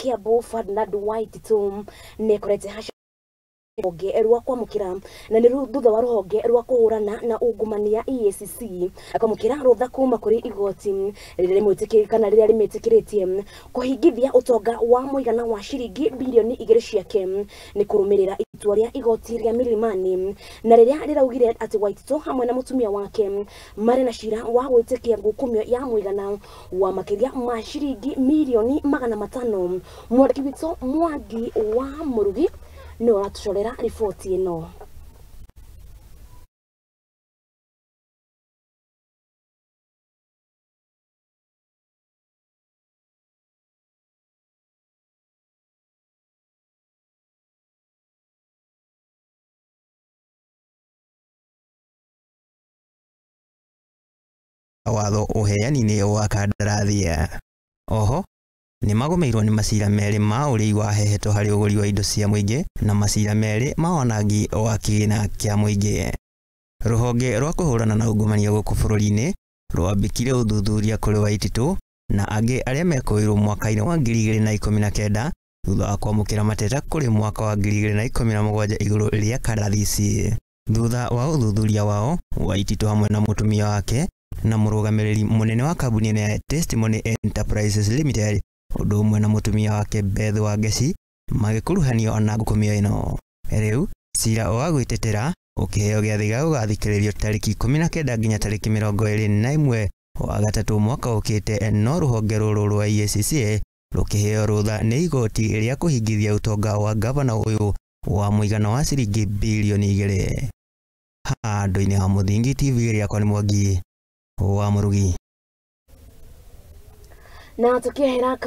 Kiambu Ferdinand Waititu nekorete ruhonge rwa kwamukira na ni thutha wa ruhonge rwa kuhurana na ungumania EACC akamukira rutha kuma kuri igoti riria rimwitikirikana riria rimitikiretie kuhingithia utonga wa muigana wa shiringi bilioni 2 ciake ni kurumirira itua ria igoti ria Milimani na riria riraugire ati Waititu hamwe na mutumia wake mari na shira wa gwitikia ngukumio ya muigana wa makiria ma shiringi milioni 500. Mwandiki witu Mwangi wa Murugi no atucorera riboti ino. Watho uheani-ini wa kandarathi. Oho ni magomeirwo ni macira meri ma urei wa heheto hari uguri wa indo cia muingi na macira meri ma wanangi wa kigina kia muingi. Ruhonge rwa kuhurana na ungumania guku bururi-ini rwambikire uthuthuria kuri Waititu na angi aria mekoirwo mwaka-ini wa 2019 thutha wa kwamukira mateta kuri mwaka wa 2017 iguru ria kandarathi ici. Thutha wa uthuthuria wao, Waititu hamwe na mutumia wake na murugamiriri munene wa kambuni ya Testimony Enterprises Limited undu umwe na mutumia wake Beth Wangeci magikuruhanio na ngukumio ino. Riu cira wa gwitetera ukiheo giathi ga gugathikiririo tariki 19 nginya tariki 21 wa gatatu mwaka ukite, no ruhonge ruru rwa EACC rukiheo rutha ni igoti ria kuhingithia utonga wa gavana uyu wa muigana wa ciringi bilioni 2. Handu-ini ha Muthingi TV riakwa ni Mwangi wa Murugi. Na tukihera